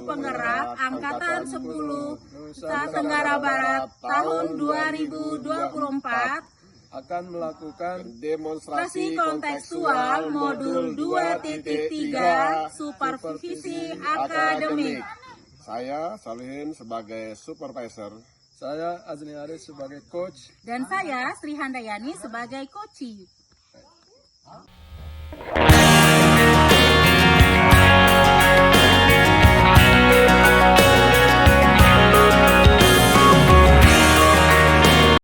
Penggerak Angkatan 10 Nusa Tenggara Barat tahun 2024 akan melakukan demonstrasi kontekstual modul 2.3 supervisi akademik. Saya Salihin sebagai supervisor. Saya Azni Aris sebagai coach. Dan saya Sri Handayani sebagai coachee.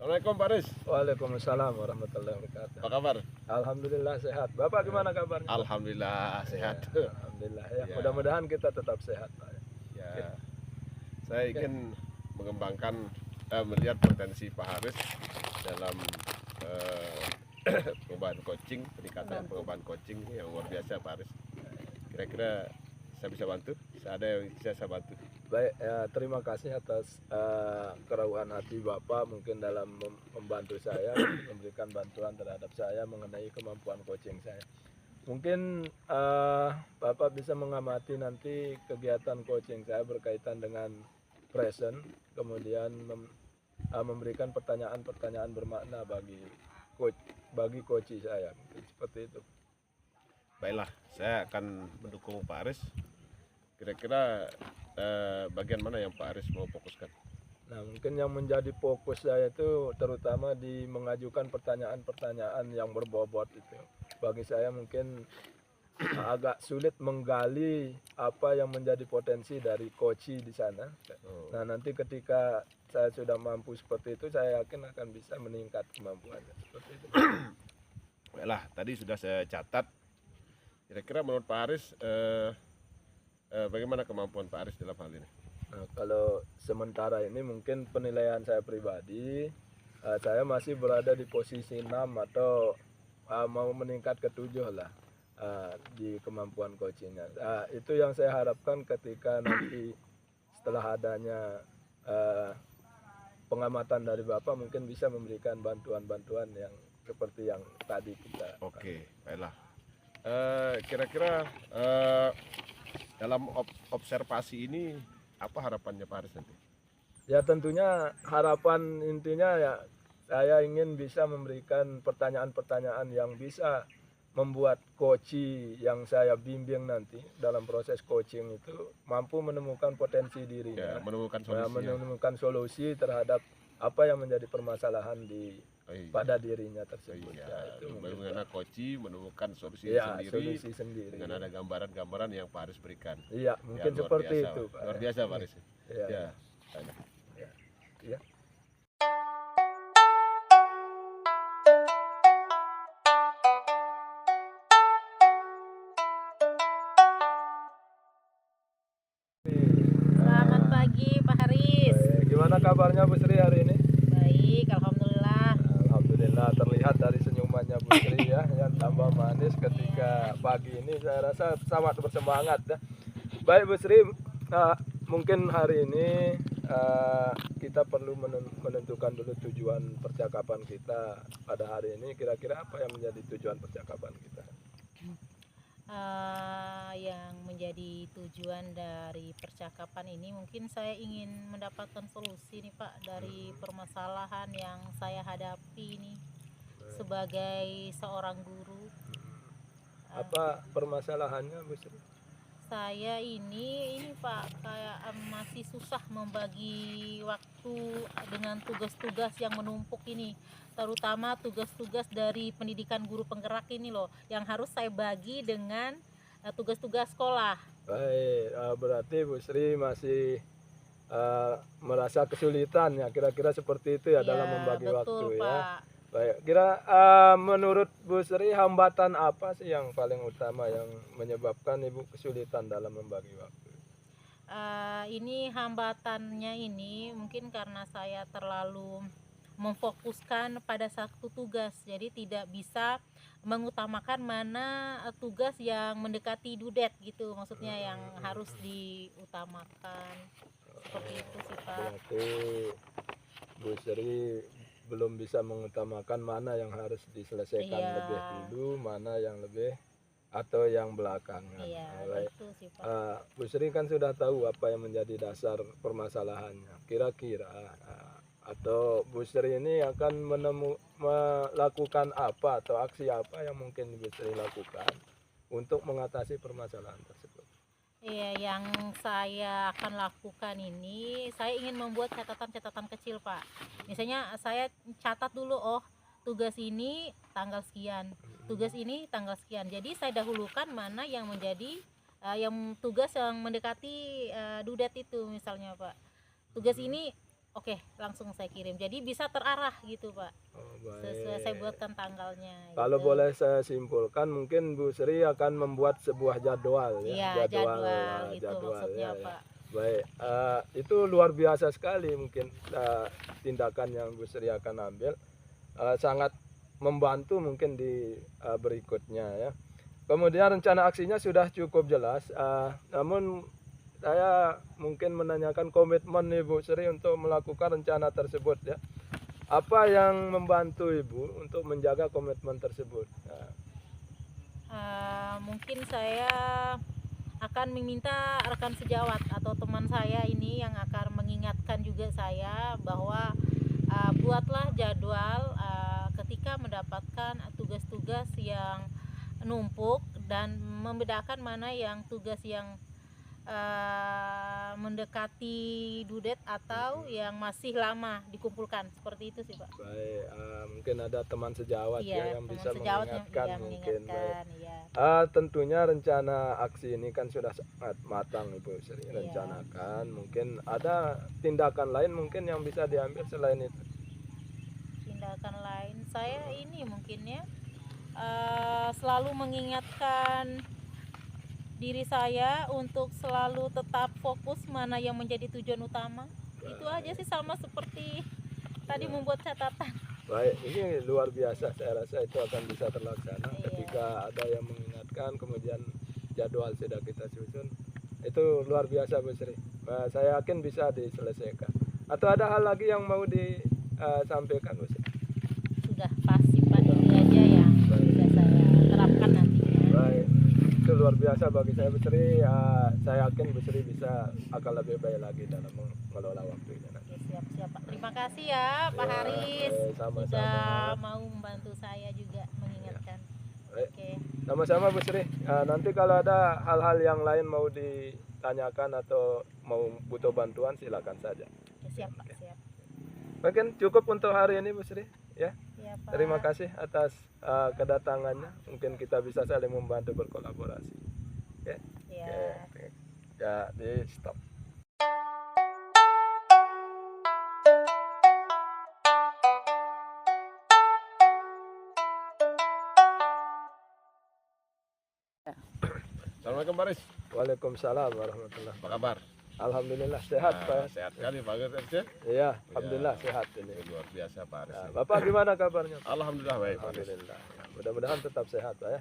Assalamualaikum Pak Aris. Waalaikumsalam warahmatullahi wabarakatuh. Apa kabar? Alhamdulillah sehat. Bapak gimana kabarnya? Alhamdulillah sehat. Alhamdulillah ya. Mudah-mudahan kita tetap sehat, Pak. Ya. Saya ingin mengembangkan melihat potensi Pak Haris dalam pengembangan coaching, peningkatan pengembangan coaching yang luar biasa Pak Haris. Kira-kira saya bisa bantu? Ada yang bisa saya bantu? Baik, terima kasih atas keraguan hati Bapak mungkin dalam membantu saya, memberikan bantuan terhadap saya mengenai kemampuan coaching saya. Mungkin Bapak bisa mengamati nanti kegiatan coaching saya berkaitan dengan present, kemudian memberikan pertanyaan-pertanyaan bermakna bagi coaching saya, mungkin seperti itu. Baiklah, saya akan mendukung Pak Aris. Kira-kira bagian mana yang Pak Aris mau fokuskan? Nah, mungkin yang menjadi fokus saya itu terutama di mengajukan pertanyaan-pertanyaan yang berbobot itu. Bagi saya mungkin agak sulit menggali apa yang menjadi potensi dari coaching di sana. Nah, nanti ketika saya sudah mampu seperti itu, saya yakin akan bisa meningkat kemampuannya seperti itu. Baiklah, tadi sudah saya catat. Kira-kira menurut Pak Aris bagaimana kemampuan Pak Aris dalam hal ini? Nah, kalau sementara ini mungkin penilaian saya pribadi, saya masih berada di posisi 6 atau mau meningkat ke 7 lah di kemampuan coachingnya. Itu yang saya harapkan ketika nanti setelah adanya pengamatan dari Bapak mungkin bisa memberikan bantuan-bantuan yang seperti yang tadi kita. Oke, baiklah. Kira-kira dalam observasi ini apa harapannya Pak Aris nanti? Ya tentunya harapan intinya ya saya ingin bisa memberikan pertanyaan-pertanyaan yang bisa membuat coaching yang saya bimbing nanti dalam proses coaching itu mampu menemukan potensi dirinya, Ya, menemukan solusi terhadap apa yang menjadi permasalahan pada dirinya tersebut. Ya, itu bagaimana coaching menemukan solusi sendiri dengan ada gambaran-gambaran yang Pak Aris berikan. Iya, mungkin seperti itu, Pak. Luar biasa Pak Aris. Ya. Selamat pagi Pak Haris. Gimana kabarnya Bu Sri hari ini? Baik, alhamdulillah. Alhamdulillah, terlihat dari senyumannya Bu Sri ya, yang tambah manis ketika pagi ini. Saya rasa sangat bersemangat ya. Baik Bu Sri, mungkin hari ini kita perlu menentukan dulu tujuan percakapan kita pada hari ini. Kira-kira apa yang menjadi tujuan percakapan kita? Yang menjadi tujuan dari percakapan ini mungkin saya ingin mendapatkan solusi nih Pak dari permasalahan yang saya hadapi nih sebagai seorang guru. Apa permasalahannya Bu Sri? Saya ini Pak kayak masih susah membagi waktu dengan tugas-tugas yang menumpuk ini, terutama tugas-tugas dari pendidikan guru penggerak ini loh yang harus saya bagi dengan tugas-tugas sekolah. Baik, berarti Bu Sri masih merasa kesulitan ya, kira-kira seperti itu ya, dalam membagi betul, waktu Pak. ya. Baik, menurut Bu Sri hambatan apa sih yang paling utama yang menyebabkan Ibu kesulitan dalam membagi waktu? Ini hambatannya ini mungkin karena saya terlalu memfokuskan pada satu tugas, jadi tidak bisa mengutamakan mana tugas yang mendekati due date gitu, maksudnya yang harus diutamakan. Seperti itu sih Pak. Berarti Bu Sri belum bisa mengutamakan mana yang harus diselesaikan lebih dulu, mana yang lebih atau yang belakangan. Iya, Baik. itu sih Pak. Bu Sri kan sudah tahu apa yang menjadi dasar permasalahannya. Kira-kira atau Bu Sri ini akan melakukan apa atau aksi apa yang mungkin Bu Sri lakukan untuk mengatasi permasalahan tersebut? Iya, yang saya akan lakukan ini, saya ingin membuat catatan-catatan kecil, Pak. Misalnya saya catat dulu, oh tugas ini tanggal sekian, tugas ini tanggal sekian. Jadi saya dahulukan mana yang menjadi yang tugas yang mendekati due date itu misalnya, Pak. Tugas ini oke, langsung saya kirim. Jadi bisa terarah gitu, Pak. Oh, Sesuai saya buatkan tanggalnya. Kalau gitu. boleh saya simpulkan, mungkin Bu Sri akan membuat sebuah jadwal ya. Iya, jadwal gitu maksudnya, ya. Pak. Baik, itu luar biasa sekali mungkin tindakan yang Bu Sri akan ambil. Sangat membantu mungkin di berikutnya ya. Kemudian rencana aksinya sudah cukup jelas, namun saya mungkin menanyakan komitmen Ibu Sri untuk melakukan rencana tersebut ya. Apa yang membantu Ibu untuk menjaga komitmen tersebut? Mungkin saya akan meminta rekan sejawat atau teman saya ini yang akan mengingatkan juga saya bahwa buatlah jadwal ketika mendapatkan tugas-tugas yang numpuk dan membedakan mana yang tugas yang mendekati due date atau yang masih lama dikumpulkan, seperti itu sih Pak. Baik, mungkin ada teman sejawat Iya, yang teman bisa sejawat mengingatkan yang mungkin. mengingatkan, Baik. ya. Tentunya rencana aksi ini kan sudah sangat matang Ibu Sri Iya. rencanakan. Mungkin ada tindakan lain mungkin yang bisa diambil selain itu. Tindakan lain saya ini mungkin ya selalu mengingatkan diri saya untuk selalu tetap fokus mana yang menjadi tujuan utama. Itu aja sih, sama seperti tadi membuat catatan. Baik, ini luar biasa. Saya rasa itu akan bisa terlaksana Iya. ketika ada yang mengingatkan, kemudian jadwal sudah kita susun. Itu luar biasa Bu Sri. Saya yakin bisa diselesaikan. Atau ada hal lagi yang mau disampaikan Bu Sri? Sudah pasti Pak, ini aja yang bisa saya terapkan nantinya. Baik, itu luar biasa bagi saya Bu Sri. Saya yakin Bu Sri bisa akan lebih baik lagi dalam mengelola waktunya nanti. Oke, siap Pak. Terima kasih ya Pak Ya, Haris sama-sama. sudah mau membantu saya juga mengingatkan. Baik. Oke. Sama-sama Bu Sri. Nanti kalau ada hal-hal yang lain mau ditanyakan atau mau butuh bantuan silakan saja. Oke, siap Pak, siap. Mungkin cukup untuk hari ini Bu Sri ya. Iya, Pak. Terima kasih atas kedatangannya. Mungkin kita bisa saling membantu berkolaborasi. Oke. Ya. Oke. Ya, di stop. Assalamualaikum Pak Aris. Waalaikumsalam warahmatullahi. Apa kabar? Alhamdulillah sehat Pak. Sehat sekali Pak Aris ya. Iya, alhamdulillah sehat ini. Luar biasa Pak Aris. Nah, Bapak gimana kabarnya? Alhamdulillah baik Pak Aris. Alhamdulillah. Ya, mudah-mudahan tetap sehat Pak ya.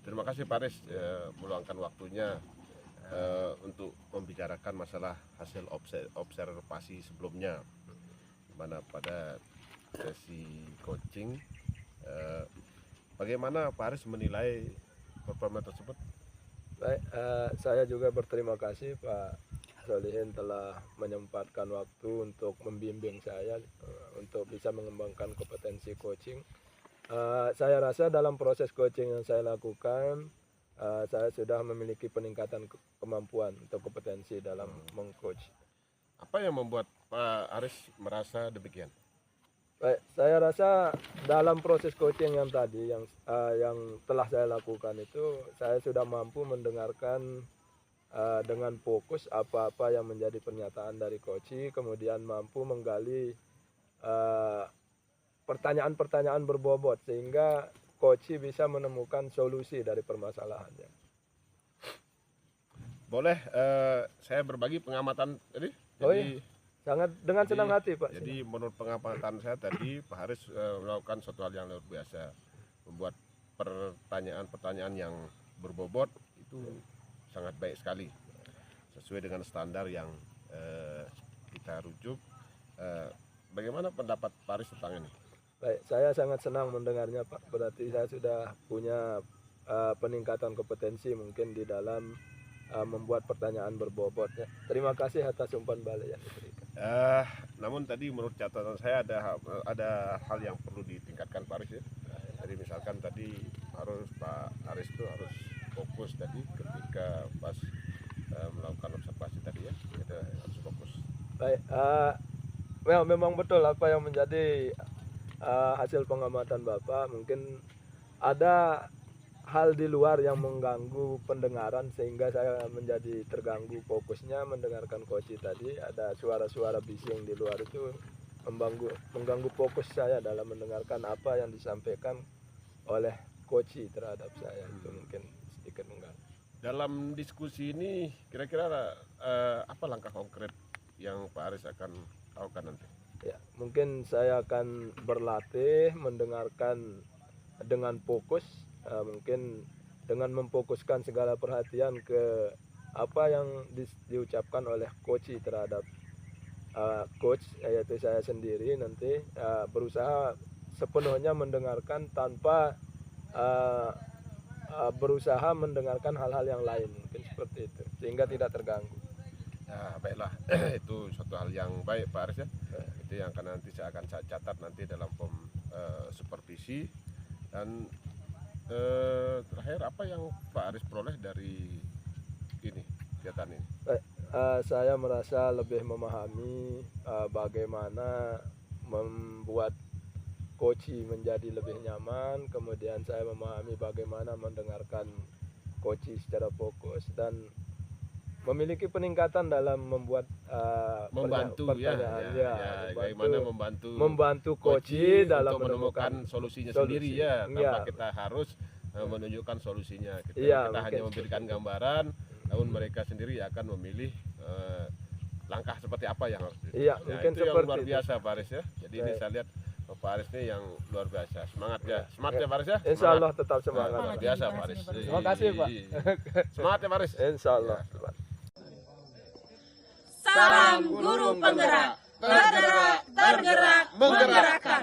Terima kasih Pak Aris meluangkan waktunya untuk membicarakan masalah hasil observasi sebelumnya, di mana pada sesi coaching bagaimana Pak Aris menilai performa tersebut? Baik, saya juga berterima kasih Pak Solihin telah menyempatkan waktu untuk membimbing saya untuk bisa mengembangkan kompetensi coaching. Saya rasa dalam proses coaching yang saya lakukan, saya sudah memiliki peningkatan kemampuan atau kompetensi dalam mengcoach. Apa yang membuat Pak Aris merasa demikian? Baik, saya rasa dalam proses coaching yang tadi yang telah saya lakukan itu, saya sudah mampu mendengarkan dengan fokus apa-apa yang menjadi pernyataan dari coach, kemudian mampu menggali pertanyaan-pertanyaan berbobot sehingga coach bisa menemukan solusi dari permasalahannya. Boleh saya berbagi pengamatan tadi? Oh iya. Sangat dengan senang hati Pak. Jadi menurut pengamatan saya tadi Pak Haris melakukan suatu hal yang luar biasa, membuat pertanyaan-pertanyaan yang berbobot itu sangat baik sekali, sesuai dengan standar yang kita rujuk. Bagaimana pendapat Pak Haris tentang ini? Baik, saya sangat senang mendengarnya Pak. Berarti saya sudah punya peningkatan kompetensi mungkin di dalam membuat pertanyaan berbobot. Ya. Terima kasih atas umpan balik yang diberikan. Namun tadi menurut catatan saya ada hal yang perlu ditingkatkan Pak Aris ya. Jadi misalkan tadi Pak Aris itu harus fokus tadi ketika pas melakukan observasi tadi ya, kita harus fokus. Baik, memang betul apa yang menjadi hasil pengamatan Bapak. Mungkin ada hal di luar yang mengganggu pendengaran sehingga saya menjadi terganggu fokusnya mendengarkan Koci tadi. Ada suara-suara bising di luar itu mengganggu fokus saya dalam mendengarkan apa yang disampaikan oleh Koci terhadap saya. Itu mungkin sedikit mengganggu. Dalam diskusi ini kira-kira apa langkah konkret yang Pak Aris akan lakukan nanti? Ya, mungkin saya akan berlatih mendengarkan dengan fokus. Mungkin dengan memfokuskan segala perhatian ke apa yang diucapkan oleh Koci terhadap coach, yaitu saya sendiri, nanti berusaha sepenuhnya mendengarkan tanpa berusaha mendengarkan hal-hal yang lain, mungkin seperti itu, sehingga tidak terganggu. Nah, baiklah, itu suatu hal yang baik Pak Aris ya. Itu yang nanti saya akan catat nanti dalam supervisi. Dan terakhir, apa yang Pak Aris peroleh dari ini, kegiatan ini? Saya merasa lebih memahami bagaimana membuat Koci menjadi lebih nyaman. Kemudian saya memahami bagaimana mendengarkan Koci secara fokus dan memiliki peningkatan dalam membuat pertanyaan. Bagaimana membantu Koci dalam menemukan solusinya sendiri ya, tanpa kita harus menunjukkan solusinya. Kita hanya memberikan gambaran, namun mereka sendiri akan memilih langkah seperti apa yang harus dilakukan. Iya, mungkin itu yang seperti luar biasa Pak Aris ya. Jadi ini saya lihat Pak Aris ini yang luar biasa. Semangat ya, semangat ya Pak Aris ya. Insya Allah tetap semangat. Luar biasa Pak Aris. Terima kasih Pak. Semangat ya Pak Aris. Insya Allah. Salam guru penggerak, bergerak, tergerak, menggerakkan.